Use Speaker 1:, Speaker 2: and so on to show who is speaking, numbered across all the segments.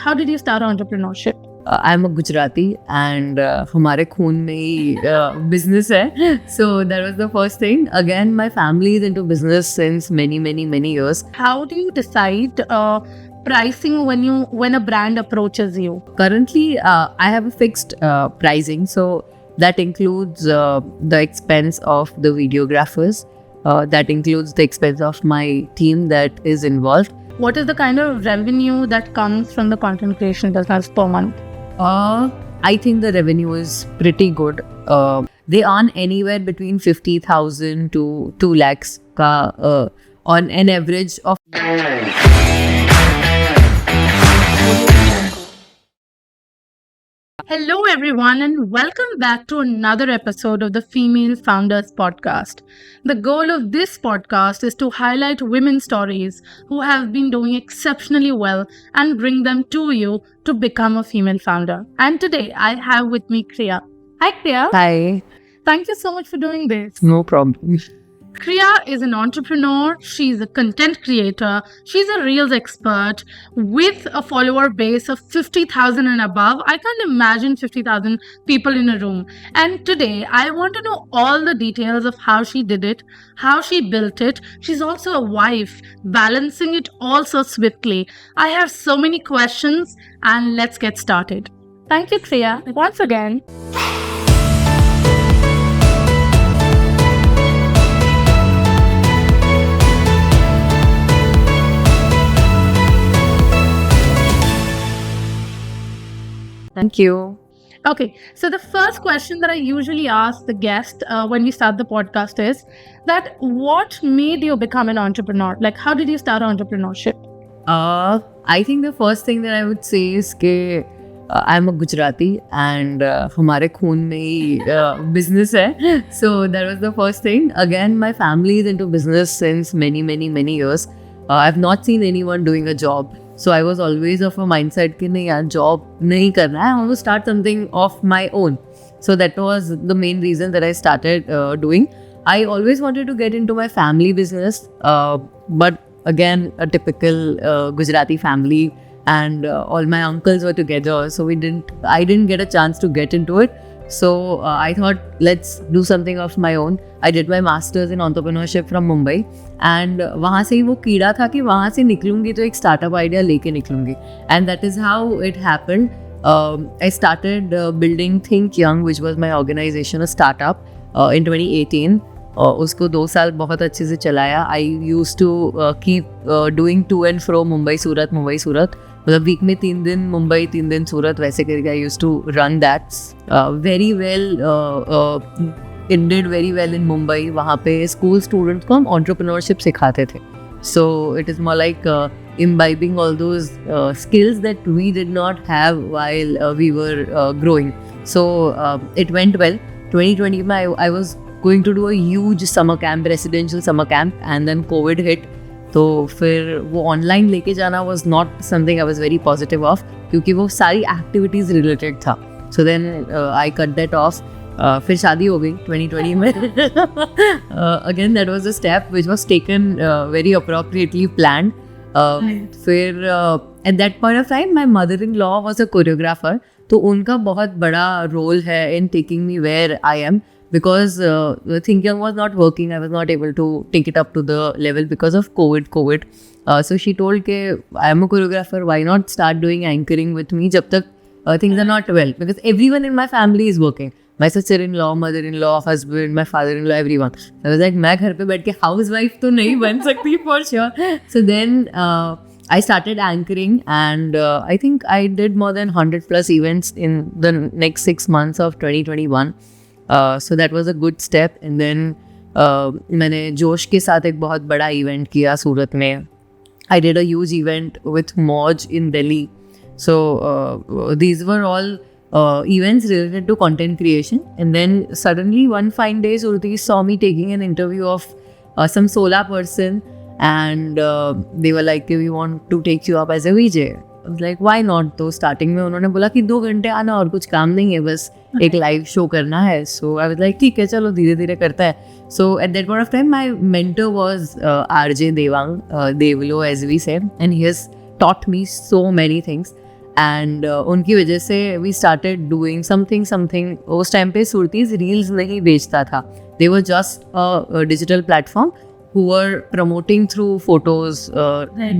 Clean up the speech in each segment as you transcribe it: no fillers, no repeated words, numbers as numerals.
Speaker 1: How did you start entrepreneurship?
Speaker 2: I'm a Gujarati and हमारे खून में ही business है. So that was the first thing. Again, my family is into business since many years.
Speaker 1: How do you decide pricing when a brand approaches you?
Speaker 2: Currently, I have a fixed pricing, so that includes the expense of the videographers. That includes the expense of my team that is involved.
Speaker 1: What is the kind of revenue that comes from the content creation business per month?
Speaker 2: I think the revenue is pretty good. They earn anywhere between 50,000 to 2 lakhs ka, on an average of.
Speaker 1: Hello, everyone, and welcome back to another episode of the Female Founders Podcast. The goal of this podcast is to highlight women's stories who have been doing exceptionally well and bring them to you to become a female founder. And today I have with me Kriya. Hi, Kriya.
Speaker 2: Hi.
Speaker 1: Thank you so much for doing this.
Speaker 2: No problem.
Speaker 1: Kriya is an entrepreneur, she's a content creator, she's a Reels expert with a follower base of 50,000 and above. I can't imagine 50,000 people in a room. And today, I want to know all the details of how she did it, how she built it. She's also a wife, balancing it all so swiftly. I have so many questions, and let's get started. Thank you, Kriya, once again.
Speaker 2: Thank you.
Speaker 1: Okay, so the first question that I usually ask the guest when we start the podcast is that what made you become an entrepreneur? Like, how did you start entrepreneurship?
Speaker 2: I think the first thing that I would say is that I'm a Gujarati and हमारे खून में ही business है. So that was the first thing. Again, my family is into business since many years. I've not seen anyone doing a job. So I was always of a mindset कि नहीं यार job नहीं करना है, I want to start something of my own. So that was the main reason that I started doing. I always wanted to get into my family business, but again a typical Gujarati family, and all my uncles were together, so I didn't get a chance to get into it. So I thought, let's do something of my own. I did my masters in entrepreneurship from Mumbai, and वहाँ से ही वो कीड़ा था कि वहाँ से निकलूँगी तो एक startup idea लेके निकलूँगी, and that is how it happened. I started building Think Young, which was my organization, a startup, in 2018. उसको 2 साल बहुत अच्छे से चलाया. I used to keep doing to and fro Mumbai Surat. मतलब वीक में 3 दिन मुंबई 3 दिन सूरत, वैसे करके I used to run that very well. It did very well in Mumbai. वहाँ पे स्कूल स्टूडेंट्स को हम एंटरप्रेन्योरशिप सिखाते थे. So it is more like imbibing all those skills that we did not have while we were growing. So it went well. 2020 में I was going to do a huge summer camp, residential summer camp, and then COVID hit. तो फिर वो online लेके जाना was not something I was very positive of, क्योंकि वो सारी activities related था. So then I cut that off. फिर शादी हो गई 2020 में. Again that was a step which was taken very appropriately planned. फिर at that point of time my mother in law was a choreographer, तो उनका बहुत बड़ा रोल है in taking me where I am. Because Think Young was not working, I was not able to take it up to the level because of COVID. So she told ke I am a choreographer, why not start doing anchoring with me jab tak things are not well, because everyone in my family is working. My sister-in-law, mother-in-law, husband, my father-in-law, everyone. I was like मैं घर पे बैठ के housewife तो नहीं बन सकती for sure. So then I started anchoring, and I think I did more than 100 plus events in the next 6 months of 2021. So that was a good step. And then मैंने जोश के साथ एक बहुत बड़ा इवेंट किया सूरत में. I did a huge event with Moj in Delhi. So these were all events related to content creation. And then suddenly one fine day Surti saw me taking an interview of some Sola person, and they were like, we want to take you up as a VJ. I was like, why not? तो starting में उन्होंने बोला कि 2 घंटे आना और कुछ काम नहीं है, बस एक लाइव शो करना है. सो आई वाज लाइक ठीक है चलो धीरे धीरे करता है. So at that point of time my mentor was RJ Devang, Devlo as we say, and he has taught me so many things. And उनकी वजह से वी स्टार्टेड डूइंग समथिंग. उस टाइम पे सुरतीज रील्स नहीं बेचता था. They were just a digital platform who were promoting through photos,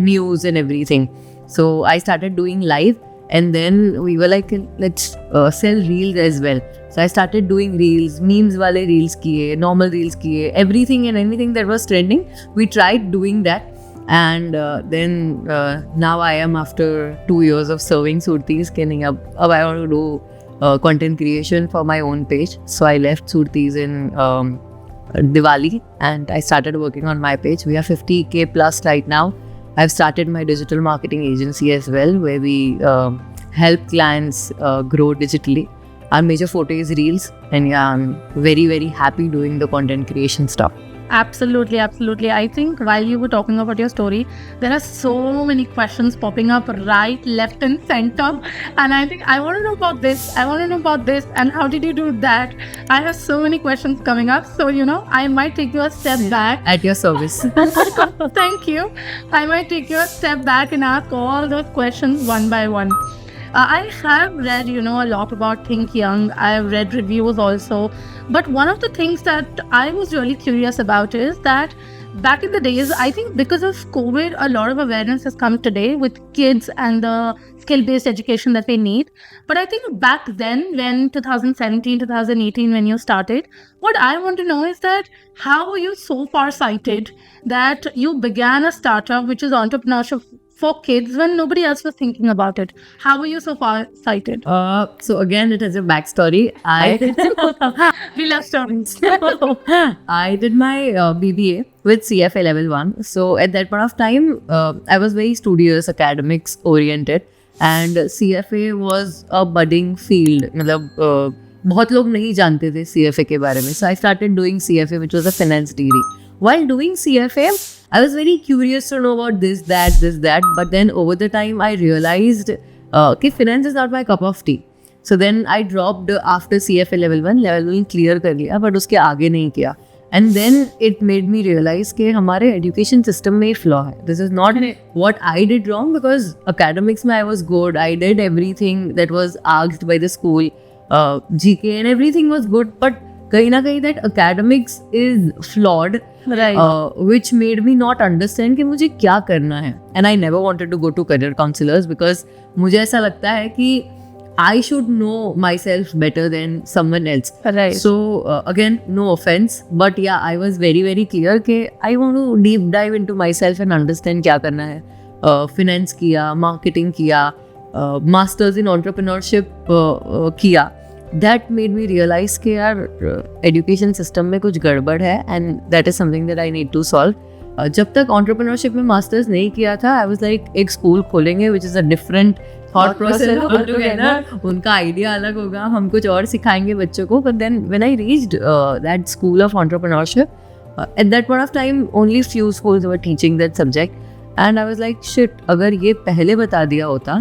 Speaker 2: news and everything. So I started doing live, and then we were like, let's sell reels as well. So I started doing reels, memes wale reels kiye, normal reels kiye, everything and anything that was trending. We tried doing that, and then now I am, after 2 years of serving Surtis, I want to do content creation for my own page. So I left Surtis in Diwali, and I started working on my page. We are 50k plus right now. I've started my digital marketing agency as well, where we help clients grow digitally. Our major forte is reels, and yeah, I'm very, very happy doing the content creation stuff.
Speaker 1: Absolutely, absolutely. I think while you were talking about your story, there are so many questions popping up right, left, and center. And I think I want to know about this. I want to know about this. And how did you do that? I have so many questions coming up. So, I might take you a step back.
Speaker 2: At your service.
Speaker 1: Thank you. I might take you a step back and ask all those questions one by one. I have read, a lot about Think Young. I have read reviews also. But one of the things that I was really curious about is that back in the days, I think because of COVID, a lot of awareness has come today with kids and the skill-based education that they need. But I think back then, when 2017, 2018, when you started, what I want to know is that how were you so far-sighted that you began a startup which is entrepreneurship for kids when nobody else was thinking about it? How were you so far-sighted?
Speaker 2: So again, it has a backstory.
Speaker 1: We love stories.
Speaker 2: I did my BBA with CFA level 1. So at that point of time, I was very studious, academics oriented, and CFA was a budding field. मतलब बहुत लोग नहीं जानते थे CFA के बारे में. So I started doing CFA, which was a finance degree. While doing CFA, I was very curious to know about this, that. But then over the time, I realized कि finance is not my cup of tea. So then I dropped after CFA level 1. Level 1 clear कर लिया, but उसके आगे नहीं किया. And then it made me realize कि हमारे education system में flaw है. This is not what I did wrong, because academics में I was good. I did everything that was asked by the school. GK and everything was good, but कहीं ना कहीं that academics is flawed,
Speaker 1: Right.
Speaker 2: Which made me not understand कि मुझे क्या करना है. And I never wanted to go to career counselors, because मुझे ऐसा लगता है कि I should know myself better than someone else.
Speaker 1: Right.
Speaker 2: So again, no offense, but yeah, I was very, very clear कि I want to deep dive into myself and understand क्या करना है. Finance किया, marketing किया, masters in entrepreneurship किया. That made me realize कि यार education system में कुछ गड़बड़ है, and that is something that I need to solve. जब तक entrepreneurship में masters नहीं किया था, I was like एक school खोलेंगे which is a different thought process altogether. उनका idea अलग होगा, हम कुछ और सिखाएंगे बच्चों को. But then when I reached that school of entrepreneurship, at that point of time only few schools were teaching that subject, and I was like shit, अगर ये पहले बता दिया होता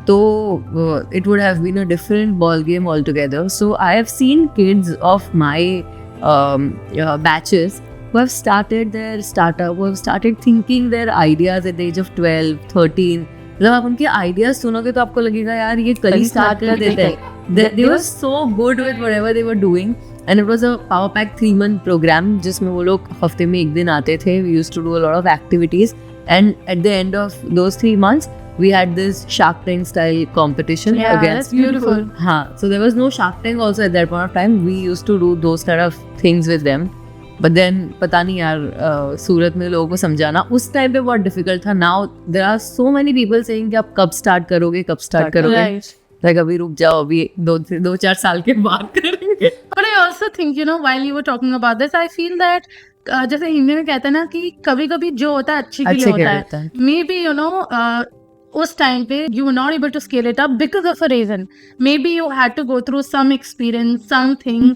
Speaker 2: तो it would have been a different ball game altogether. So I have seen kids of my batches who have started their startup, who have started thinking their ideas at the age of 12, 13. मतलब आप उनके ideas सुनोगे तो आपको लगेगा यार ये कल ही start कर देते हैं. They were so good with whatever they were doing, and it was a power pack 3-month program जिसमें वो लोग हफ्ते में 1 दिन आते थे. We used to do a lot of activities, and at the end of those 3 months we had this Shark Tank style competition.
Speaker 1: Yeah,
Speaker 2: against
Speaker 1: that's beautiful.
Speaker 2: So there was no Shark Tank also at that point of time. We used to do those kind of things with them. But then पता नहीं यार सूरत में लोगों को समझाना उस time पे बहुत डिफिकल्ट था. Now there are so many people saying कि आप कब स्टार्ट करोगे.
Speaker 1: Right.
Speaker 2: Like अभी रुक जाओ, अभी 2-4 साल के बाद करेंगे.
Speaker 1: But I also think, while you were talking about this, I feel that जैसे हिंदी में कहते हैं ना कि कभी कभी जो होता है अच्छे के लिए होता है. Maybe उस टाइम पे you were not able to scale it up because of a reason. Maybe you had to go through some experience, something.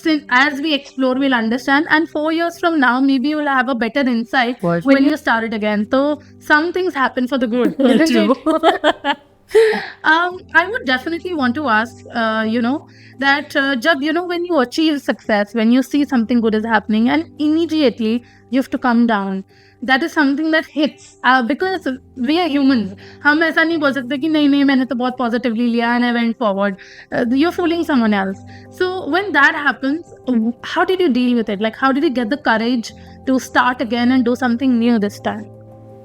Speaker 1: Since as we explore, we'll understand. And 4 years from now, maybe you'll have a better insight when you start it again. So some things happen for the good. Isn't it? I would definitely want to ask, that jab, when you achieve success, when you see something good is happening, and immediately you have to come down. That is something that hits because we are humans. हम ऐसा नहीं बोल सकते कि नहीं मैंने तो बहुत positively लिया and I went forward. You're fooling someone else. So when that happens, how did you deal with it? Like, how did you get the courage to start again and do something new this time?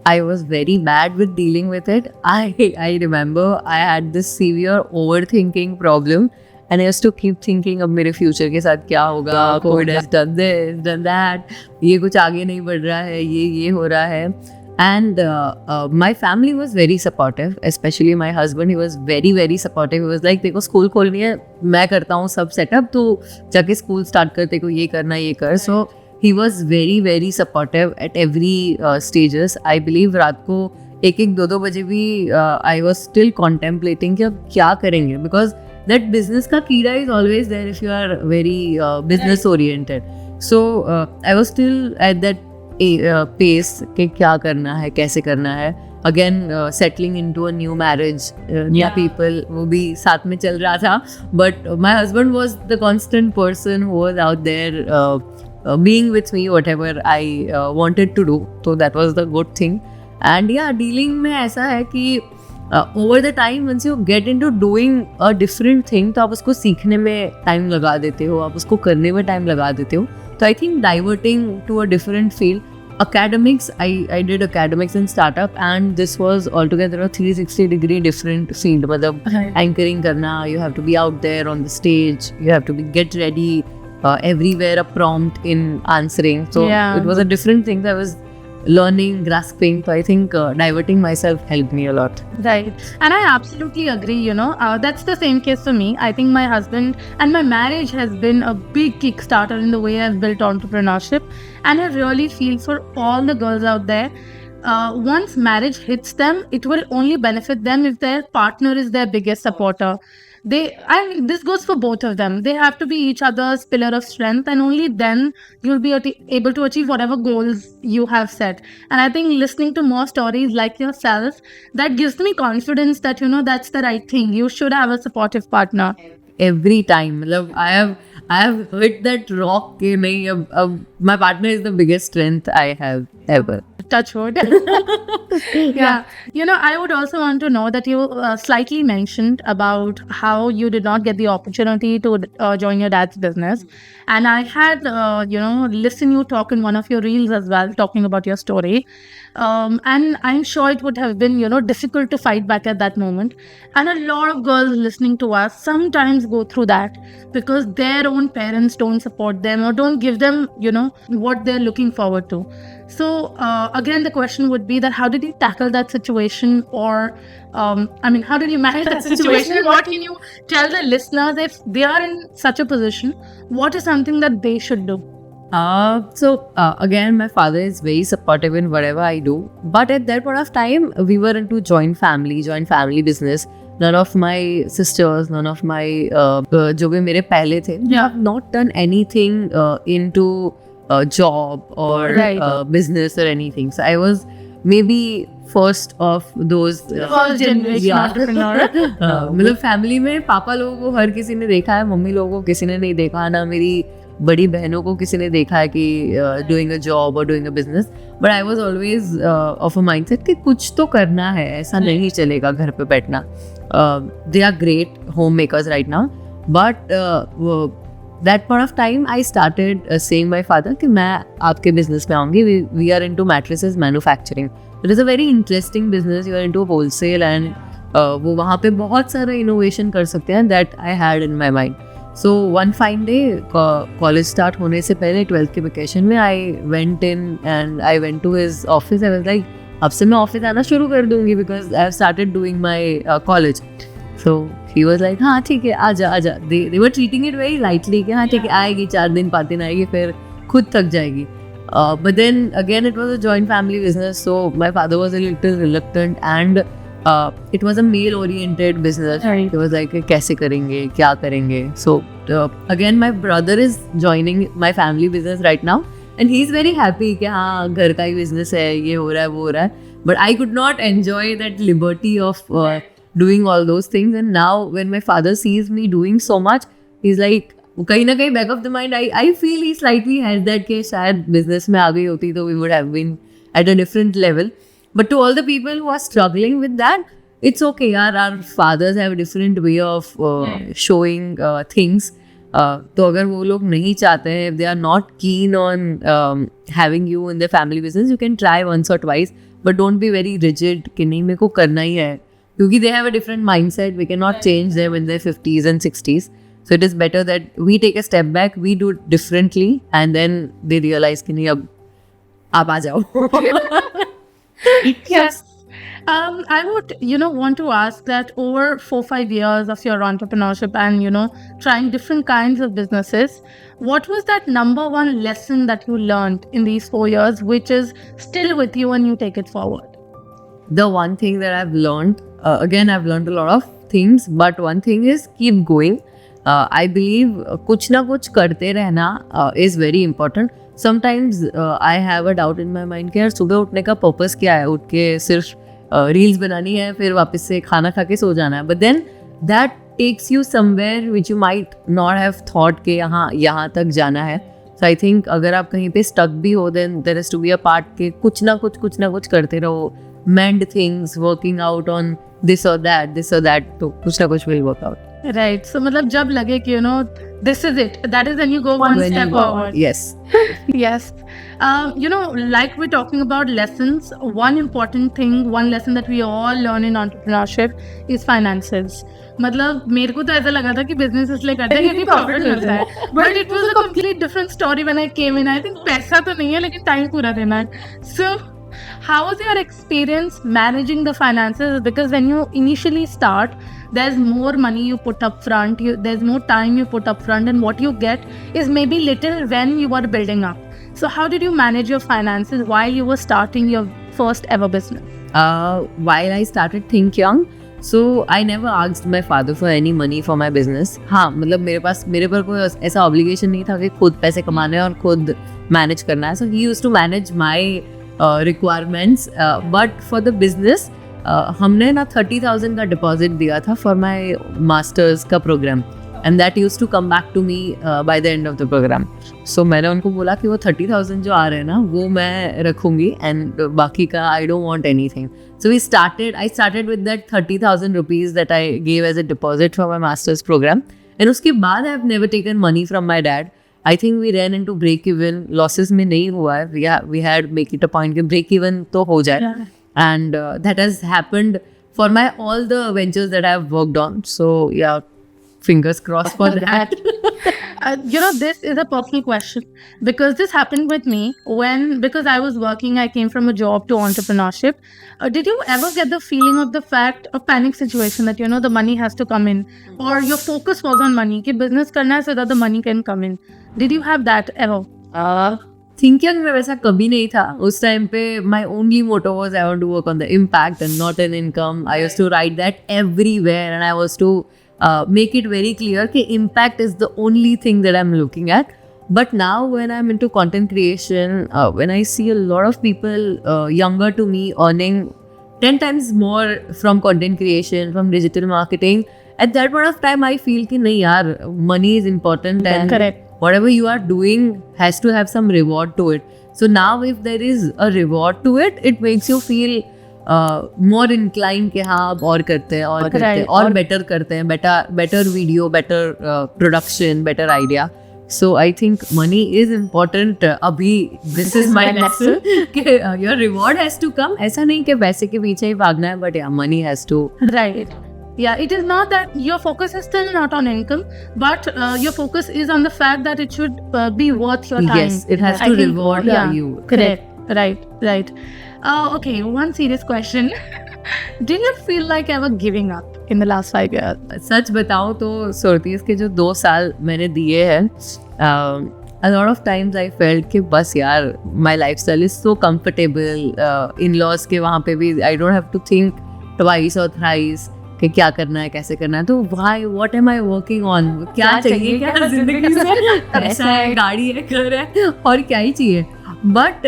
Speaker 2: I was very bad with dealing with it. I remember I had this severe overthinking problem. And I used to keep thinking अब मेरे future के साथ क्या होगा, Covid has done this, done that, ये कुछ आगे नहीं बढ़ रहा है, ये हो रहा है. And my family was very supportive, especially my husband. He was very very supportive. He was like, देखो स्कूल खोलनी है, मैं करता हूँ सब सेटअप, तो जाके स्कूल स्टार्ट कर, देखो ये करना ये कर. So he was very very supportive at every stages. I believe रात को 1-2 बजे भी I was still contemplating कि अब क्या करेंगे, because that business का कीड़ा is always there if you are very business oriented. So I was still at that pace कि क्या करना है, कैसे करना है. Again settling into a new marriage, new people, वो भी साथ में चल रहा था. But my husband was the constant person who was out there being with me whatever I wanted to do. So that was the good thing. And yeah, dealing में ऐसा है कि over the time once you get into doing a different thing, तो आप उसको सीखने में time लगा देते हो, आप उसको करने में टाइम लगा देते हो. तो I think diverting to a different field, academics, I did academics in startup, and this was altogether a 360-degree different field. मतलब anchoring करना, you have to be out there on the stage, you have to get ready, everywhere a prompt in answering. So it was a different thing that I was learning, grasping. So I think diverting myself helped me a lot.
Speaker 1: Right. And I absolutely agree, that's the same case for me. I think my husband and my marriage has been a big kickstarter in the way I've built entrepreneurship. And I really feel for all the girls out there, once marriage hits them, it will only benefit them if their partner is their biggest supporter. This goes for both of them. They have to be each other's pillar of strength, and only then you'll be able to achieve whatever goals you have set. And I think listening to more stories like yourself, that gives me confidence that that's the right thing. You should have a supportive partner.
Speaker 2: Every time, I have hit that rock कि नहीं, अब my partner is the biggest strength I have ever.
Speaker 1: Touch wood. Yeah. I would also want to know that you slightly mentioned about how you did not get the opportunity to join your dad's business. And I had, listened you talk in one of your reels as well, talking about your story. And I'm sure it would have been, difficult to fight back at that moment. And a lot of girls listening to us sometimes go through that because their own parents don't support them or don't give them, what they're looking forward to. So again, the question would be that how did you tackle that situation, or how did you manage that situation? What can you tell the listeners if they are in such a position? What is something that they should do?
Speaker 2: Again, my father is very supportive in whatever I do. But at that point of time, we were into joint family business. None of my sisters, none of my जो भी मेरे पहले थे, have not done anything into job or business or anything. So I was maybe first of those
Speaker 1: first generation entrepreneur.
Speaker 2: मतलब family में पापा लोगों को हर किसी ने देखा है, मम्मी लोगों को किसी ने नहीं देखा, ना मेरी बड़ी बहनों को किसी ने देखा है कि डूइंग अ जॉब और doing a business. But I was always of a mindset कि कुछ तो करना है, ऐसा नहीं चलेगा घर पे बैठना. They are great home makers right now, but that point of time I started saying my father कि मैं आपके बिजनेस में आऊँगी. We are into mattresses manufacturing. It is a very interesting business. You are into wholesale and वो वहाँ पे बहुत सारा इनोवेशन कर सकते हैं. That I had in my mind. So one fine day, college start होने से पहले 12th के वेकेशन में I went in and I went to his office. I was like, अब से मैं ऑफिस आना शुरू कर दूँगी because I have started doing my college. So he was like, हाँ ठीक है, आजा. They were treating it very lightly कि हाँ ठीक है, आएगी 4 दिन 5 दिन आएगी, फिर खुद थक जाएगी. But then again it was a joint family business, so my father was a little reluctant and it was a male-oriented business.
Speaker 1: Right.
Speaker 2: It was like, कैसे करेंगे, क्या करेंगे? So again, my brother is joining my family business right now, and he's very happy कि हाँ घर का ही business है, ये हो रहा है, वो हो रहा है. But I could not enjoy that liberty of doing all those things. And now when my father sees me doing so much, he's like, वो कहीं ना कहीं back of the mind I feel he slightly has that कि शायद business में आ गई होती तो we would have been at a different level. But to all the people who are struggling with that, it's okay. Our fathers have a different way of showing things. तो अगर वो लोग नहीं चाहते हैं, if they are not keen on having you in the family business, you can try once or twice, but don't be very rigid कि नहीं मेरे को करना ही है, क्योंकि they have a different mindset. We cannot change them in their 50s and 60s. So it is better that we take a step back, we do it differently, and then they realize कि नहीं अब आप आ जाओ.
Speaker 1: Yes. I would, want to ask that over 4-5 years of your entrepreneurship and, trying different kinds of businesses, what was that number one lesson that you learned in these 4 years, which is still with you and you take it forward?
Speaker 2: The one thing that I've learned, again, I've learned a lot of things, but one thing is keep going. I believe कुछ ना कुछ करते रहना is very important. Sometimes I have a doubt in my mind कि यार सुबह उठने का पर्पस क्या है, उठ के सिर्फ रील्स बनानी है फिर वापस से खाना खा के सो जाना है, but then that takes you somewhere which you might not have thought के यहाँ तक जाना है. सो आई थिंक अगर आप कहीं पे स्टक भी हो, then there has to be a part के कुछ ना कुछ करते रहो, mend things, working out on this और दैट, तो कुछ ना कुछ will work out.
Speaker 1: Right. So, मतलब जब लगे कि this is it. That is when you go one step forward.
Speaker 2: Yes.
Speaker 1: Yes. Like we're talking about lessons, one important thing, one lesson that we all learn in entrepreneurship is finances. मतलब मेरे को तो ऐसा लगा था कि business इसलिए करते हैं क्योंकि प्रॉफिट मिलता है, but it was a complete different story when I came in. I think पैसा तो नहीं है लेकिन टाइम पूरा देना है. So how was your experience managing the finances? Because when you initially start, there's more money you put up front, there's more time you put up front, and what you get is maybe little when you are building up. So how did you manage your finances while you were starting your first ever business?
Speaker 2: While I started Think Young, so I never asked my father for any money for my business. हाँ, मतलब मेरे पर कोई ऐसा obligation नहीं था कि खुद पैसे कमाने और खुद manage करना है. So he used to manage my requirements, but for the business हमने ना 30,000 का डिपॉजिट दिया था फॉर माई मास्टर्स का programme, and that use to come back to me by the end of the programme. So मैंने उनको बोला कि वो 30,000 जो आ रहे हैं ना वो मैं रखूँगी, एंड बाकी का I don't want anything. So I started with that 30,000 rupees that I gave as a deposit for my masters program, and उसके बाद I have never taken money from my dad. I think we ran into break even, losses में नहीं हुआ है. We had make it a point कि break even तो हो जाए, and that has happened for my all the ventures that I've worked on. So yeah, fingers crossed for that.
Speaker 1: This is a personal question because this happened with me because I was working, I came from a job to entrepreneurship. Did you ever get the feeling of the fact of panic situation that the money has to come in, or your focus was on money कि business करना है so that the money can come in? Did you have that ever?
Speaker 2: Thinking में वैसा कभी नहीं था. उस time पे my only motto was I want to work on the impact and not an income. I used to write that everywhere, and I was to make it very clear कि impact is the only thing that I'm looking at. But now when I'm into content creation, when I see a lot of people younger to me earning 10 times more from content creation, from digital marketing, at that point of time I feel कि नहीं यार, money is important, and
Speaker 1: correct,
Speaker 2: whatever you are doing has to have some reward to it. So now if there is a reward to it, it makes you feel more inclined कि हाँ अब और करते हैं और better करते हैं, better video, better production, better idea. So I think money is important. अभी this is my lesson कि your reward has to come. ऐसा नहीं कि पैसे के पीछे ही भागना है, but yeah, money has to.
Speaker 1: Right. Yeah, it is not that your focus is still not on income, but your focus is on the fact that it should be worth your time.
Speaker 2: Yes, it has to reward you.
Speaker 1: Correct. Right. Okay, one serious question. Did you feel like ever giving up in the last 5 years?
Speaker 2: सच बताऊँ तो सुरतीस के जो 2 साल मैंने दिए हैं, a lot of times I felt कि बस यार my lifestyle is so comfortable. In-laws के वहाँ पे भी I don't have to think twice or thrice कि क्या करना है, कैसे करना है. तो what am I working on? क्या चाहिए क्या जिंदगी से? पैसा है, गाड़ी है, घर है, और क्या ही चाहिए. But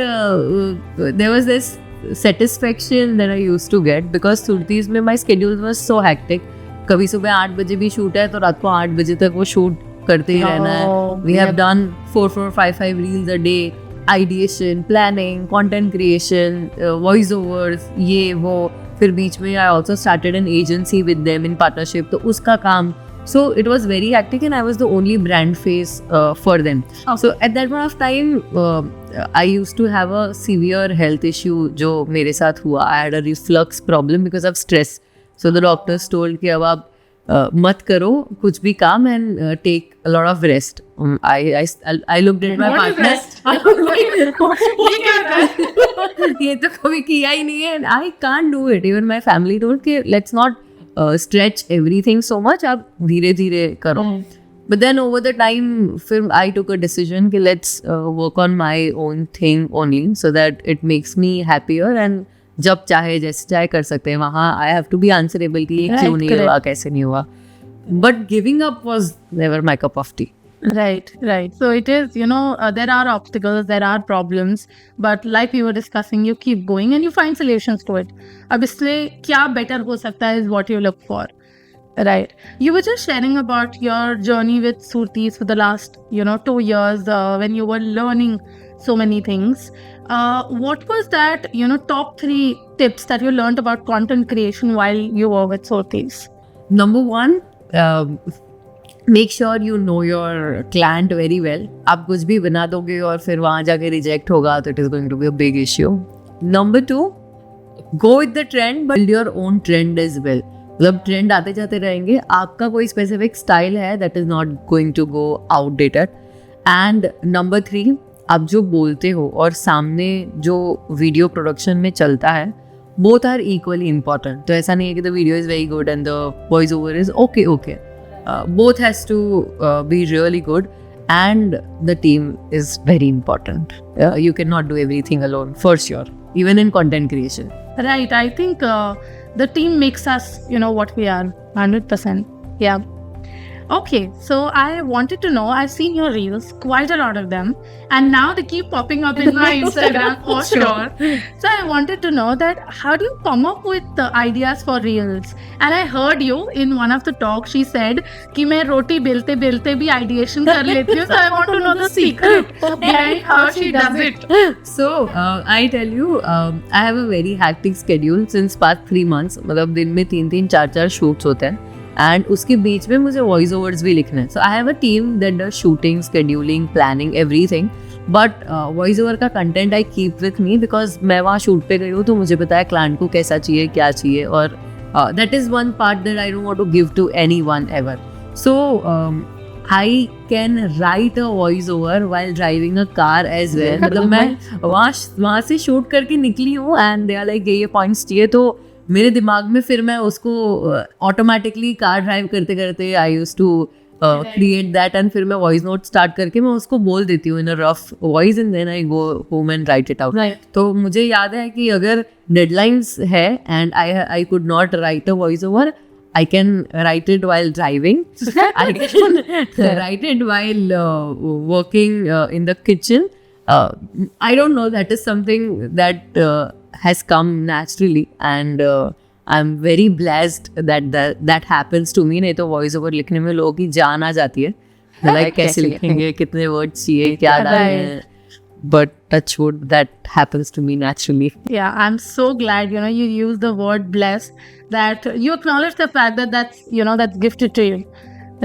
Speaker 2: there was this satisfaction that I used to get because सुरतीस में my schedule was so hectic. कभी सुबह 8 बजे भी शूट है तो रात को 8 बजे तक वो शूट करते ही रहना है.
Speaker 1: Oh,
Speaker 2: We have
Speaker 1: yep.
Speaker 2: done 4, 5 reels a day, ideation, planning, content creation, voiceovers, ये वो. फिर बीच में I also started an agency with them in partnership, तो उसका काम. So it was very hectic and I was the only brand face for them.
Speaker 1: Okay.
Speaker 2: So at that point of time, I used to have a severe health issue जो मेरे साथ हुआ. I had a reflux problem because of stress. So the doctors told कि अब आप मत करो कुछ भी काम and take a lot of rest. I looked at my
Speaker 1: What is
Speaker 2: partner.
Speaker 1: rest? ये क्या है?
Speaker 2: ये तो कभी किया ही नहीं है. And I can't do it. Even my family told कि let's not stretch everything so much. आप धीरे धीरे करो. But then over the time, फिर I took a decision कि let's work on my own thing only so that it makes me happier and जब चाहे जैसे चाहे कर सकते हैं. वहाँ I have to be answerable कि ये
Speaker 1: Right,
Speaker 2: क्यों नहीं
Speaker 1: correct.
Speaker 2: हुआ कैसे नहीं हुआ. But giving up was never my cup of tea.
Speaker 1: Right, right. So it is, there are obstacles, there are problems, but like we were discussing, you keep going and you find solutions to it. अब इसलिए क्या better हो सकता है is what you look for. Right. You were just sharing about your journey with Surtis for the last, 2 years when you were learning so many things. What was that, top 3 tips that you learned about content creation while you were with Surtis?
Speaker 2: Number one, make sure you know your client very well. आप कुछ भी बना दोगे और फिर वहाँ जाके reject होगा तो it is going to be a big issue. Number 2, go with the trend but build your own trend as well. मतलब ट्रेंड आते जाते रहेंगे. आपका कोई स्पेसिफिक स्टाइल है that is not going to go outdated. And number 3, आप जो बोलते हो और सामने जो वीडियो प्रोडक्शन में चलता है both are equally important. तो ऐसा नहीं है कि the video is very good and the voice over is okay. Both has to be really good and the team is very important. You cannot do everything alone for sure, even in content creation.
Speaker 1: Right. I think the team makes us, what we are, 100%. Yeah. Okay, so I wanted to know, I've seen your reels, quite a lot of them, and now they keep popping up in my Instagram for sure. So I wanted to know that how do you come up with the ideas for reels? And I heard you in one of the talks, she said कि मैं रोटी बेलते बेलते भी ideation कर लेती हूँ. So I want to know the secret behind how she does it.
Speaker 2: So I tell you, I have a very hectic schedule since past 3 months. मतलब दिन में 3 4 shoots होते हैं. एंड उसके बीच में मुझे वॉइस ओवर्स भी लिखने हैं. So I have a team that does shooting, scheduling, planning, everything. But voice over का content I keep with me because मैं वहाँ शूट पे गई हूँ तो मुझे पता है क्लाइंट को कैसा चाहिए, क्या चाहिए. और that is one part that I don't want to give to anyone ever. So I can write a voice over while driving a car as well. मतलब मैं वहाँ से शूट करके निकली हूँ एंड दे आर लाइक ये points चाहिए, तो मेरे दिमाग में फिर मैं उसको ऑटोमेटिकली कार ड्राइव करते करते I use to create that and फिर मैं वॉइस नोट स्टार्ट करके मैं उसको बोल देती हूँ in a rough voice and then I go home and write it out. तो मुझे याद है कि अगर डेडलाइंस है and I could not write a voice over, I can write it while driving. I can write it while working in the kitchen. I don't know, that is something that has come naturally and I'm very blessed that happens to me. नहीं तो voice over लिखने में लोगों की जान आ जाती है. Like कैसे लिखेंगे, कितने वर्ड्स चाहिए, क्या डालें. But touch wood, that happens to me naturally.
Speaker 1: Yeah, I'm so glad, you use the word blessed, that you acknowledge the fact that that's gifted to you.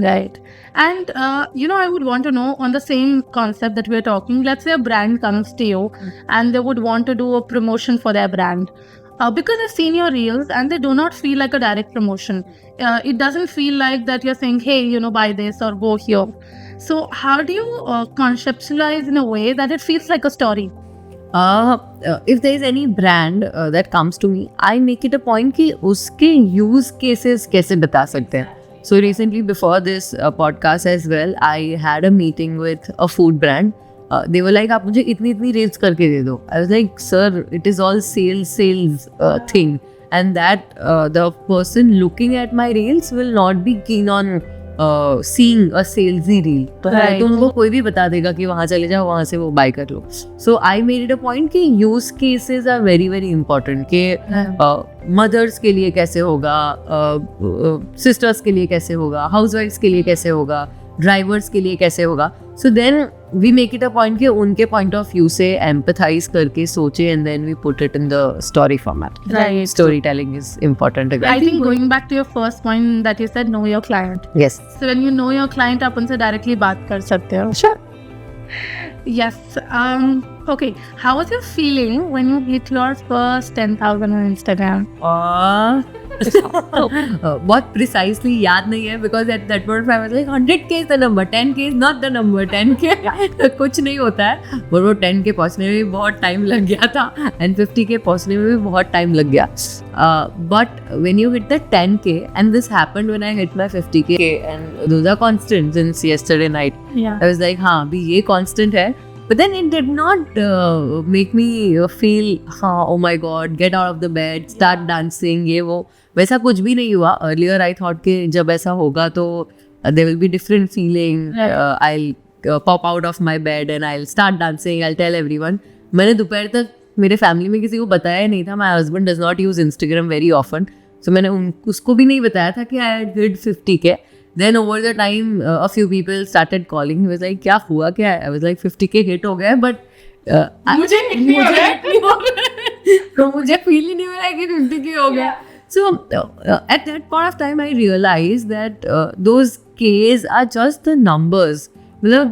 Speaker 1: Right. And, I would want to know on the same concept that we're talking, let's say a brand comes to you and they would want to do a promotion for their brand. Because I've seen your reels and they do not feel like a direct promotion. It doesn't feel like that you're saying, hey, buy this or go here. So how do you conceptualize in a way that it feels like a story?
Speaker 2: If there is any brand that comes to me, I make it a point कि उसके use cases कैसे बता सकते हैं. So recently before this podcast as well, I had a meeting with a food brand. They were like, आप मुझे इतनी reels करके दे दो. I was like, sir, it is all sales thing. And that the person looking at my reels will not be keen on seeing a salesy reel.
Speaker 1: Right.
Speaker 2: तो उनको कोई भी बता देगा कि वहाँ चले जाओ, वहाँ से वो बाय कर लो. So I made it a point कि use cases are very very important. कि mothers के लिए कैसे होगा, sisters के लिए कैसे होगा, housewives के लिए कैसे होगा, ड्राइवर्स के लिए कैसे होगा. So then we make it a point कि उनके पॉइंट ऑफ व्यू से एम्पथाइज करके सोचे and then we put it in the story format.
Speaker 1: Right.
Speaker 2: Story telling is important
Speaker 1: I think going back to your first point that you said, know your client.
Speaker 2: Yes.
Speaker 1: So when you know your client, आप उनसे directly बात कर सकते हो.
Speaker 2: Sure.
Speaker 1: Yes. Okay. How was your feeling when you hit your first 10,000 on Instagram?
Speaker 2: बहुत precisely याद नहीं है because at that point I was like 100K is the number, 10K is not the number, 10K कुछ नहीं होता है. but वो 10K पहुँचने में भी बहुत टाइम लग गया था and 50K पहुँचने में भी बहुत टाइम लग गया. But when you hit the 10K and this happened when I hit my 50K and those are constant since yesterday night.
Speaker 1: Yeah.
Speaker 2: I was like हाँ अभी ये constant है. But then it did not make me feel oh my god, get out of the bed, start dancing, ये वो वैसा कुछ भी नहीं हुआ. Earlier I thought कि जब ऐसा होगा तो there will be different feeling. I'll pop out of my bed and I'll start dancing, I'll tell everyone. मैंने दोपहर तक मेरे फैमिली में किसी को बताया ही नहीं था. My husband does not use Instagram very often. So मैंने उसको भी नहीं बताया था कि I had hit 50K. Then over the time, a few people started calling. He was like, क्या हुआ क्या है? I was like 50K hit हो गया, but मुझे feel ही नहीं हो रहा है कि 50K हो गया. So at that point of time, I realized that those Ks are just the numbers. मतलब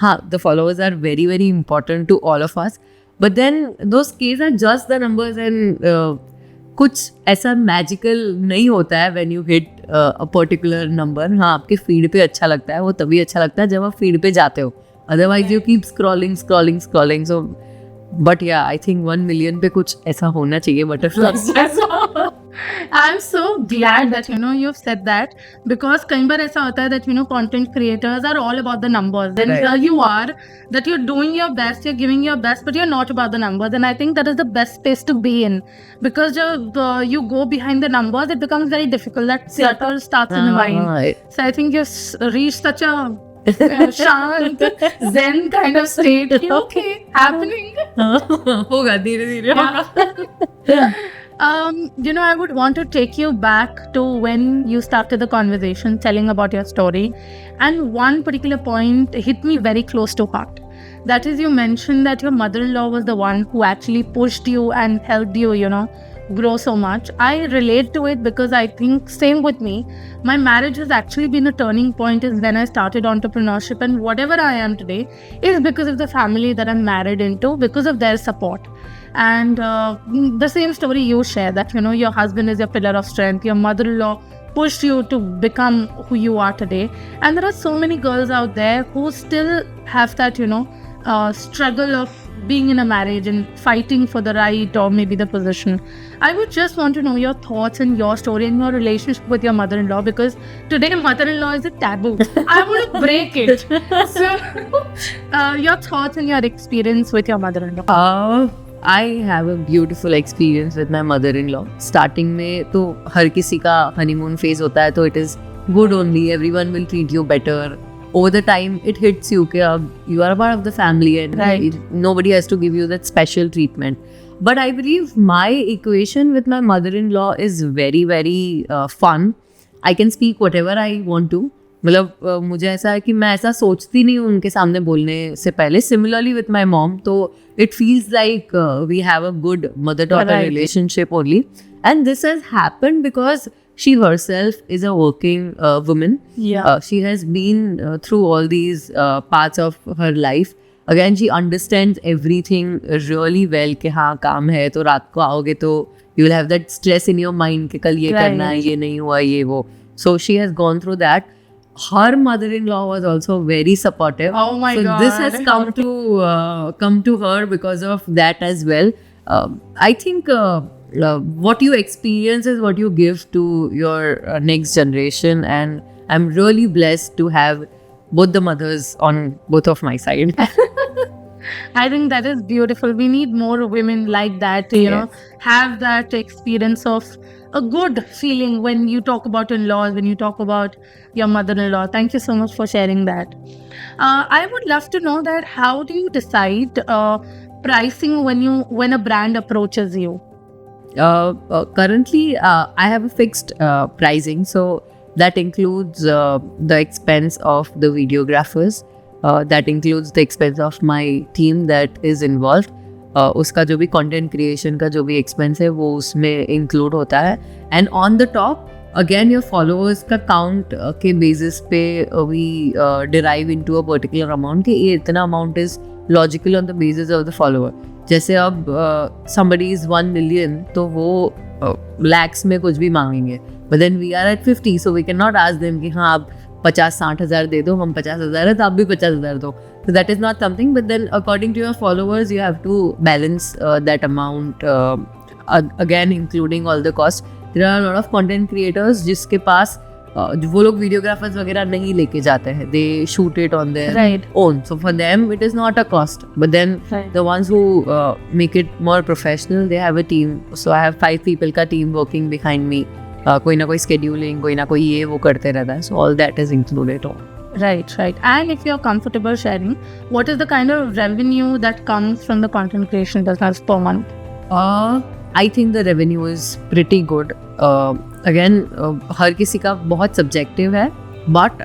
Speaker 2: हाँ, the followers are very very important to all of us. But then those Ks are just the numbers and कुछ ऐसा magical नहीं होता है when you hit a particular number. हाँ आपके feed पे अच्छा लगता है, वो तभी अच्छा लगता है जब आप फीड पे जाते हो. Otherwise you keep scrolling. So but या आई थिंक 1 मिलियन पे कुछ ऐसा होना चाहिए butterfly.
Speaker 1: I'm so glad that you've said that, because कई बार ऐसा होता है that content creators are all about the numbers. Then
Speaker 2: Right.
Speaker 1: here you are, that you're doing your best, you're giving your best, but you're not about the numbers. And I think that is the best space to be in, because you go behind the numbers, it becomes very difficult. That clutter starts in the mind. So I think you've reached such a shant, zen kind of state. Okay, happening.
Speaker 2: होगा धीरे धीरे होगा.
Speaker 1: I would want to take you back to when you started the conversation telling about your story, and one particular point hit me very close to heart. That is, you mentioned that your mother-in-law was the one who actually pushed you and helped you, grow so much. I relate to it because I think same with me. My marriage has actually been a turning point is when I started entrepreneurship, and whatever I am today is because of the family that I'm married into, because of their support. And the same story you share, that your husband is your pillar of strength, your mother-in-law pushed you to become who you are today. And there are so many girls out there who still have that struggle of being in a marriage and fighting for the right or maybe the position. I would just want to know your thoughts and your story and your relationship with your mother-in-law, because today mother-in-law is a taboo. I want to break it. So your thoughts and your experience with your mother-in-law.
Speaker 2: I have a beautiful experience with my mother-in-law. Starting में तो हर किसी का honeymoon phase होता है, तो it is good only. Everyone will treat you better. Over the time, it hits you कि अब you are a part of the family and
Speaker 1: Right.
Speaker 2: nobody has to give you that special treatment. But I believe my equation with my mother-in-law is very very fun. I can speak whatever I want to. मतलब मुझे ऐसा है कि मैं ऐसा सोचती नहीं हूँ उनके सामने बोलने से पहले. सिमिलरली विथ माई मॉम, तो it feels like we have a good mother daughter relationship only. And this has happened because she herself is a working woman.
Speaker 1: Yeah.
Speaker 2: She has been through all these parts of her life. Again, she understands everything really well कि हाँ काम है तो रात को आओगे तो you will have that stress in your mind कि कल ये करना है, ये नहीं हुआ, ये वो. So she has gone through that. Her mother-in-law was also very supportive.
Speaker 1: Oh my God.
Speaker 2: So this has come to her because of that as well. I think what you experience is what you give to your next generation, and I'm really blessed to have both the mothers on both of my side.
Speaker 1: I think that is beautiful. We need more women like that to, have that experience of a good feeling when you talk about in-laws, when you talk about your mother-in-law. Thank you so much for sharing that. I would love to know that how do you decide pricing when a brand approaches you?
Speaker 2: Currently, I have a fixed pricing. So that includes the expense of the videographers, that includes the expense of my team that is involved. उसका जो भी content creation का जो भी expense है वो उसमें include होता है. And on the top, again your followers का count के basis पे we derive into a particular amount कि ये इतना amount is logical on the basis of the follower. जैसे अब somebody is 1 million तो वो lakhs में कुछ भी मांगेंगे, but then we are at 50 so we cannot ask them कि हाँ आप 50-60 हज़ार दे दो, हम 50 हज़ार है तो आप भी 50 हज़ार दो. So that is not something, but then according to your followers you have to balance that amount, again including all the costs. There are a lot of content creators जिसके पास वो लोग videographers वगैरह नहीं लेके जाते हैं, they shoot it on their own, so for them it is not a cost, but then the ones who make it more professional, they have a team. So I have 5 people का team working behind me. कोई ना कोई scheduling, कोई ना कोई ये वो करते रहता है, so all that is included on.
Speaker 1: Right. And if you're comfortable sharing, what is the kind of revenue that comes from the content creation business per month?
Speaker 2: I think the revenue is pretty good. Again, हर किसी का बहुत subjective है, but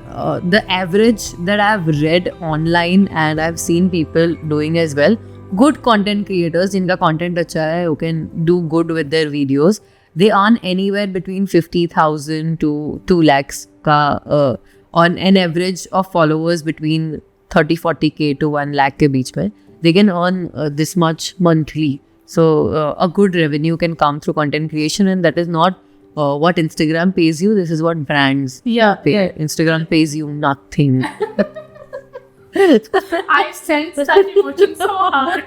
Speaker 2: the average that I've read online and I've seen people doing as well, good content creators जिनका content अच्छा है, who can do good with their videos, they earn anywhere between 50,000 to 2 lakhs का on an average of followers between 30-40k to 1 lakh के बीच में, they can earn this much monthly. So a good revenue can come through content creation, and that is not what Instagram pays you. This is what brands pay. Yeah. Instagram pays you nothing.
Speaker 1: I sense that you're working so hard.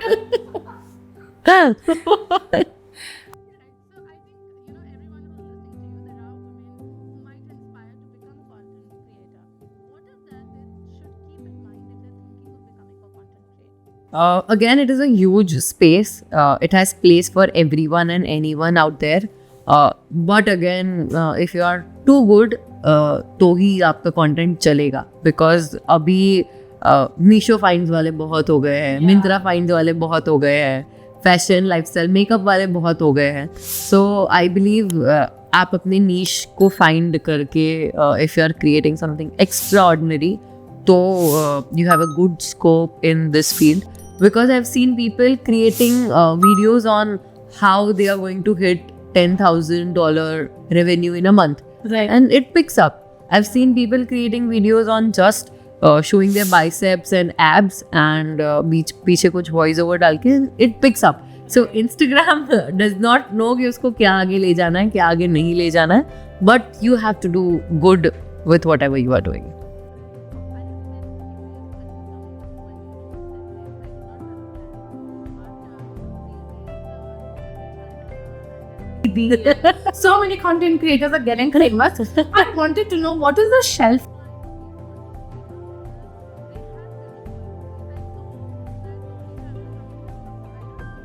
Speaker 2: Again, it is a huge space. It has place for everyone and anyone out there. But again, if you are too good, तो ही आपका content चलेगा. Because अभी Meesho finds वाले बहुत हो गए हैं, Myntra finds वाले बहुत हो गए हैं, fashion, lifestyle, makeup वाले बहुत हो गए हैं. So I believe आप अपने niche को find करके if you are creating something extraordinary, तो you have a good scope in this field. Because I've seen people creating videos on how they are going to hit $10,000 revenue in a month.
Speaker 1: Right.
Speaker 2: And it picks up. I've seen people creating videos on just showing their biceps and abs and पीछे कुछ voice over डाल के it picks up. So Instagram does not know कि उसको क्या आगे ले जाना है, क्या आगे नहीं ले जाना है. But you have to do good with whatever you are doing.
Speaker 1: So many content creators are getting famous. I wanted to know what is the shelf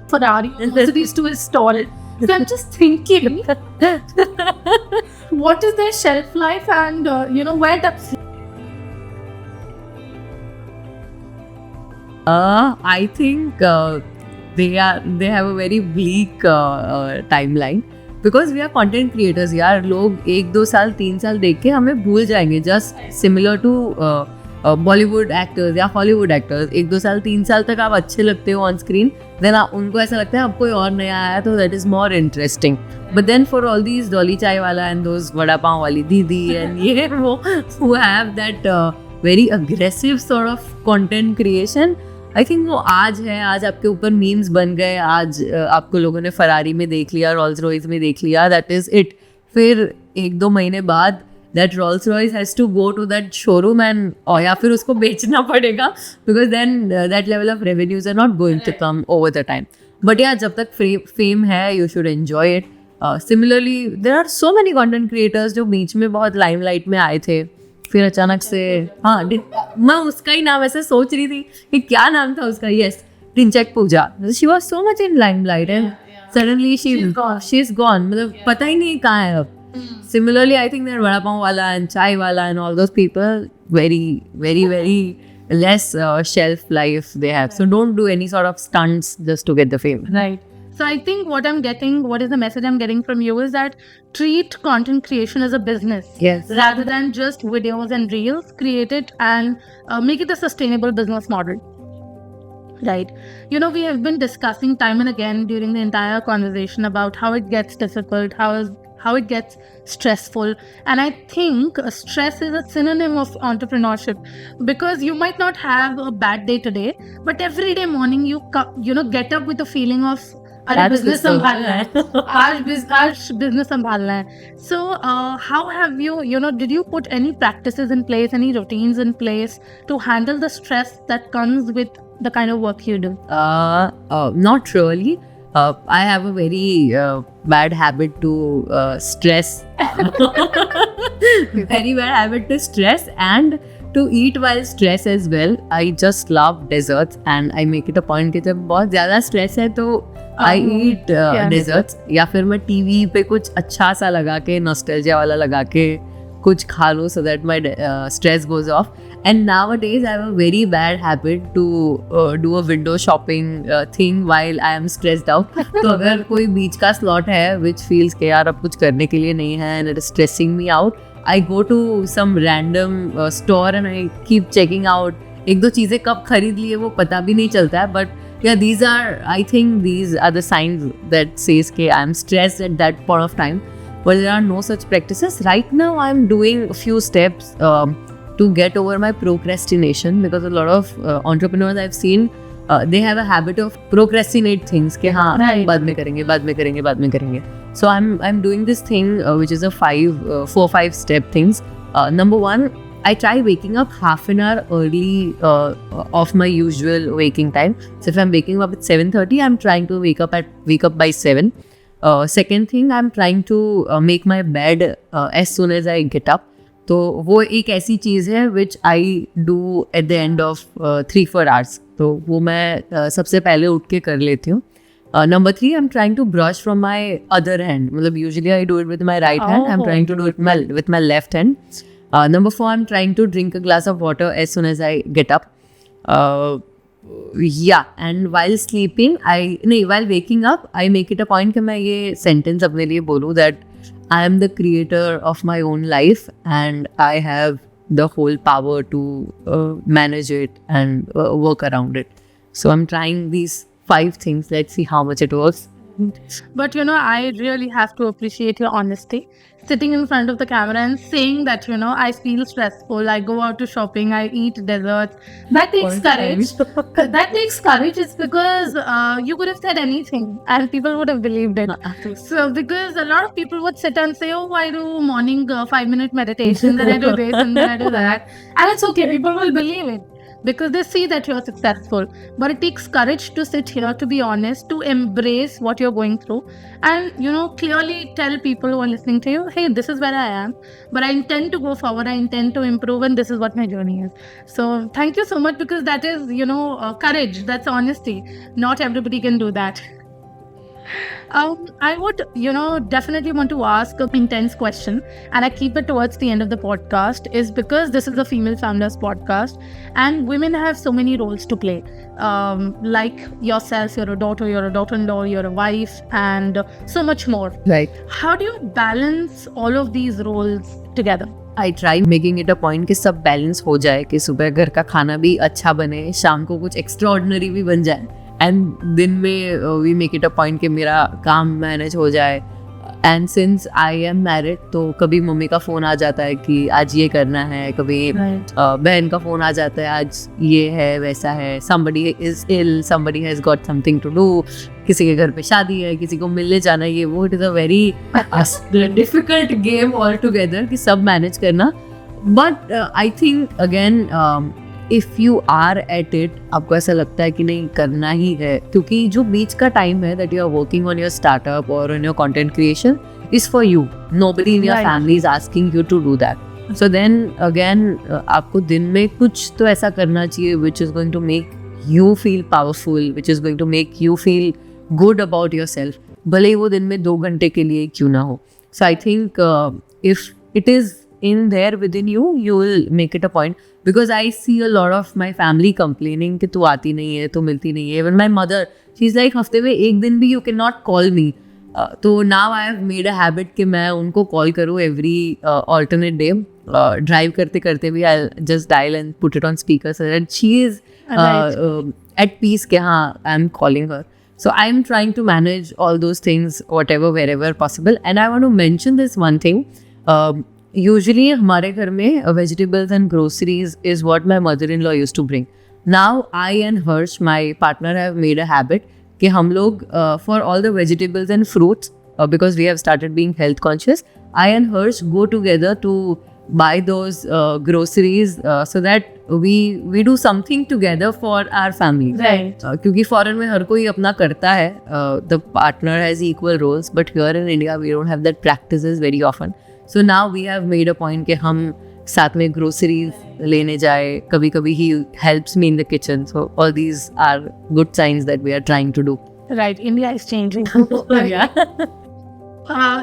Speaker 1: Ferrari used to install it. So I'm just thinking, what is their shelf life, and where does
Speaker 2: I think they have a very bleak timeline. Because we are content creators यार, लोग 1-2 साल 3 साल देख के हमें भूल जाएंगे. Just similar to Bollywood actors या Hollywood actors, 1-2 साल 3 साल तक आप अच्छे लगते हो on screen, then उनको ऐसा लगता है अब कोई और नया आया तो that is more interesting. But then for all these Dolly चाय वाला and those वड़ा पाव वाली दीदी and ये वो who have that very aggressive sort of content creation, I think वो आज है, आज आपके ऊपर मीम्स बन गए, आज आपको लोगों ने फरारी में देख लिया, रॉल्स रॉयस में देख लिया, दैट इज़ इट. फिर 1-2 महीने बाद that Rolls Royce has to go to that showroom and या फिर उसको बेचना पड़ेगा, because then that level of revenues are not going to come over the time. But या जब तक फेम है you should enjoy it. Similarly there are so many content creators जो बीच में बहुत लाइमलाइट में आए थे, फिर अचानक से हाँ मैं उसका ही नाम ऐसे सोच रही थी कि क्या नाम था उसका. Yes, Dhinchak Pooja. She was so much in limelight and suddenly she is gone. मतलब पता ही नहीं कहाँ है अब. Similarly I think that vada pav वाला एंड चाय वाला and all those people very very very less shelf life they have. So don't do any sort of stunts just to get the fame.
Speaker 1: Right. So I think what is the message I'm getting from you is that treat content creation as a business.
Speaker 2: Yes.
Speaker 1: Rather than just videos and reels, create it and make it a sustainable business model. Right. You know, we have been discussing time and again during the entire conversation about how it gets difficult, how it gets stressful. And I think stress is a synonym of entrepreneurship, because you might not have a bad day today, but every day morning you get up with the feeling of अरे business संभालना है, आज business संभालना है. So how have you did you put any practices in place, any routines in place to handle the stress that comes with the kind of work you do?
Speaker 2: Not really. I have a very bad habit to stress. Very bad habit to stress and to eat while stress as well. I just love desserts and I make it a point कि जब बहुत ज़्यादा stress है तो I eat desserts, या फिर मैं TV पे कुछ अच्छा सा लगा के nostalgia वाला लगा के कुछ खा लो so that my stress goes off. And nowadays I have a very bad habit to do a window shopping thing while I am stressed out. तो अगर कोई बीच का slot है which feels कि यार अब कुछ करने के लिए नहीं है and it is stressing me out, I go to some random store and I keep checking out. एक दो चीज़ें कब खरीद लिए वो पता भी नहीं चलता है, but yeah, I think these are the signs that says कि I am stressed at that point of time. But there are no such practices. Right now I am doing a few steps to get over my procrastination, because a lot of entrepreneurs I've seen, they have a habit of procrastinate things कि हाँ बाद में करेंगे. So I'm doing this thing which is a 4-5 step things. Number one, I try waking up half an hour early of my usual waking time. So if I'm waking up at 7:30, I'm trying to wake up by 7. Second thing, I'm trying to make my bed as soon as I get up. तो वो एक ऐसी चीज़ है which I do at the end of 3-4 hours. तो वो मैं सबसे पहले उठ के कर लेती हूँ. Number 3, I'm trying to brush from my other hand. मतलब usually I do it with my right hand. I'm trying to do it with my left hand. Number 4, I'm trying to drink a glass of water as soon as I get up. Yeah, and while waking up, I make it a point कि मैं ये sentence अपने लिए बोलूँ that I am the creator of my own life and I have the whole power to manage it and work around it. So I'm trying these 5 things. Let's see how much it works.
Speaker 1: But I really have to appreciate your honesty. Sitting in front of the camera and saying that, I feel stressful, I go out to shopping, I eat desserts. That takes courage. That takes courage. It's because you could have said anything and people would have believed it. So, because a lot of people would sit and say, oh, I do morning 5-minute meditation, then I do this and then I do that. And it's okay, people will believe it, because they see that you're successful. But it takes courage to sit here, to be honest, to embrace what you're going through and, clearly tell people who are listening to you, hey, this is where I am, but I intend to go forward, I intend to improve, and this is what my journey is. So thank you so much, because that is, courage, that's honesty. Not everybody can do that. I would, definitely want to ask an intense question, and I keep it towards the end of the podcast, is because this is a female founders podcast and women have so many roles to play. Like yourself, you're a daughter-in-law, you're a wife, and so much more.
Speaker 2: Right.
Speaker 1: How do you balance all of these roles together?
Speaker 2: I try making it a point कि सब balance हो जाए, कि सुबह घर का खाना भी अच्छा बने, शाम को कुछ एक्स्ट्राऑर्डिनरी भी बन जाए, एंड दिन में we make it a point कि मेरा काम मैनेज हो जाए. And since I am married, तो कभी मम्मी का फ़ोन आ जाता है कि आज ये करना है, कभी बहन का फ़ोन आ जाता है आज ये है वैसा है, somebody is ill, somebody has got something to do, किसी के घर पे शादी है, किसी को मिलने जाना है, ये वो. It is a very difficult game all together कि सब मैनेज करना. But I think again if you are at it, आपको ऐसा लगता है कि नहीं करना ही है, क्योंकि जो बीच का टाइम है that you are working on your startup और on your content creation is for you. Nobody in your family is asking you to do that. So then again आपको दिन में कुछ तो ऐसा करना चाहिए which is going to make you feel powerful, which is going to make you feel good about yourself, भले ही वो दिन में 2 घंटे के लिए क्यों ना हो. So I think if it is in there within you, you will make it a point. Because I see a lot of my family complaining कि तू आती नहीं है, तू मिलती नहीं है. Even my mother, she's like हफ्ते में एक दिन भी you cannot call me. तो now I have made a habit कि मैं उनको call करूँ every alternate day. Drive करते करते भी I'll just dial and put it on speaker, so that she is at peace कि हाँ I'm calling her. So I'm trying to manage all those things whatever wherever possible. And I want to mention this one thing. Usually हमारे घर में vegetables and groceries is what my mother-in-law used to bring. Now I and Harsh, my partner, have made a habit कि हम लोग for all the vegetables and fruits, because we have started being health conscious, I and Harsh go together to buy those groceries so that we do something together for our family.
Speaker 1: Right.
Speaker 2: क्योंकि foreign में हर कोई अपना करता है, the partner has equal roles, but here in India we don't have that practices very often. So now we have made a point कि हम साथ में groceries लेने जाए, कभी कभी he helps me in the kitchen. So all these are good signs that we are trying to do.
Speaker 1: Right, India is changing.
Speaker 2: Yeah.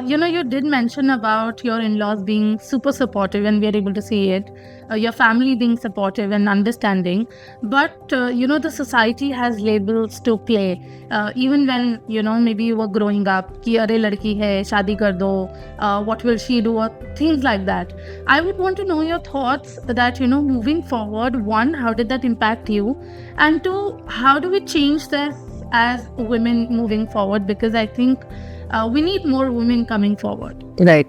Speaker 1: You did mention about your in-laws being super supportive, and we are able to see it. Your family being supportive and understanding. But, the society has labels to play. Even when, maybe you were growing up, ki arey ladki hai, shaadi kar do, what will she do, or things like that. I would want to know your thoughts that, moving forward, one, how did that impact you? And two, how do we change this as women moving forward? Because I think we need more women coming forward.
Speaker 2: Right.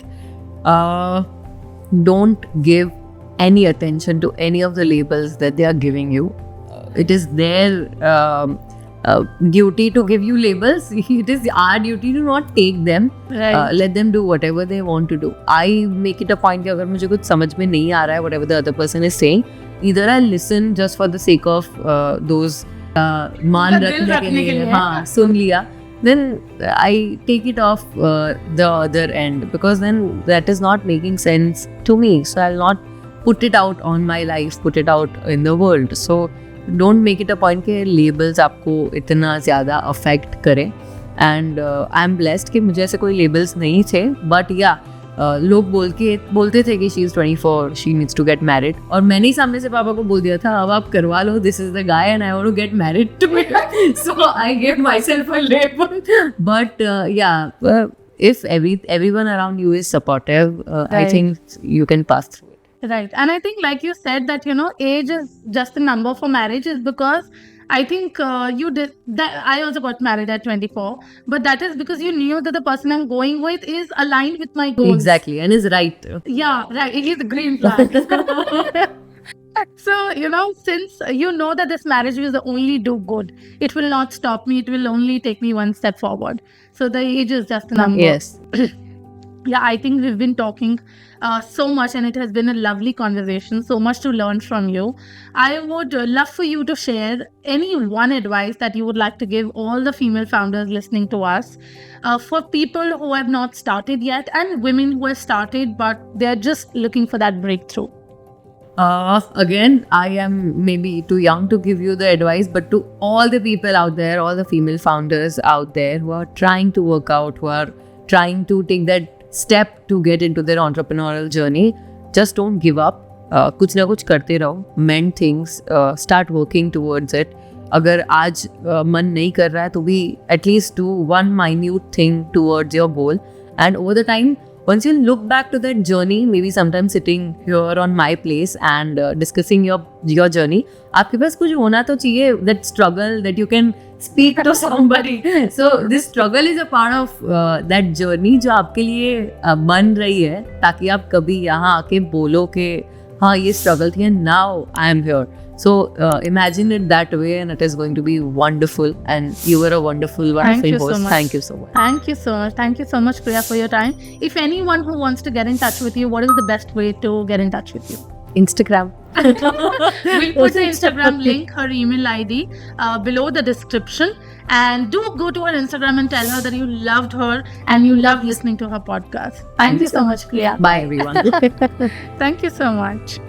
Speaker 2: Don't give any attention to any of the labels that they are giving you. It is their duty to give you labels. It is our duty to not take them.
Speaker 1: Right.
Speaker 2: Let them do whatever they want to do. I make it a point कि अगर मुझे कुछ समझ में नहीं आ रहा है, whatever the other person is saying, either I listen just for the sake of those मान रखने के लिए, हाँ सुन लिया, then I take it off the other end, because then that is not making sense to me. So I'll not put it out on my life, put it out in the world. So don't make it a point कि labels आपको इतना ज़्यादा affect करें. And I'm blessed कि मुझे ऐसे कोई labels नहीं थे. But yeah, लोग बोलते थे कि she is 24, she needs to get married. और मैंने ही सामने से पापा को बोल दिया था, अब आप करवा लो, this is the guy and I want to get married to him. So I gave myself a label. But if everyone around you is supportive,
Speaker 1: Right.
Speaker 2: I think you can pass through it.
Speaker 1: Right. And I think, like you said, that, age is just a number for marriage, is because I think you did that. I also got married at 24, but that is because you knew that the person I'm going with is aligned with my goals.
Speaker 2: Exactly, and is right.
Speaker 1: Yeah, right. It is a green flag. So, since you know that this marriage will only do good, it will not stop me. It will only take me one step forward. So the age is just a number.
Speaker 2: Yes.
Speaker 1: Yeah, I think we've been talking so much, and it has been a lovely conversation. So much to learn from you. I would love for you to share any one advice that you would like to give all the female founders listening to us, for people who have not started yet, and women who have started but they're just looking for that breakthrough.
Speaker 2: Again, I am maybe too young to give you the advice, but to all the people out there, all the female founders out there who are trying to work out, who are trying to take that step to get into their entrepreneurial journey, just don't give up. कुछ ना कुछ करते रहो. Mend things, start working towards it. अगर आज मन नहीं कर रहा है तो भी at least do one minute thing towards your goal. And over the time, once you look back to that journey, maybe sometimes sitting here on my place and discussing your journey, आपके पास कुछ होना तो चाहिए, that struggle that you can speak to somebody. So this struggle is a part of that journey जो आपके लिए बन रही है, ताकि आप कभी यहाँ आके बोलो कि हाँ ये struggle थी and now I am here. So imagine it that way, and it is going to be wonderful. And you were a wonderful
Speaker 1: Thank you so
Speaker 2: host.
Speaker 1: much.
Speaker 2: Thank you so much.
Speaker 1: Thank you so much. Thank you so much, Priya, for your time. If anyone who wants to get in touch with you, what is the best way to get in touch with you?
Speaker 2: Instagram.
Speaker 1: We'll put the Instagram link, her email ID below the description. And do go to her Instagram and tell her that you loved her and you loved listening to her podcast. Thank you so much, Priya.
Speaker 2: Bye, everyone.
Speaker 1: Thank you so much.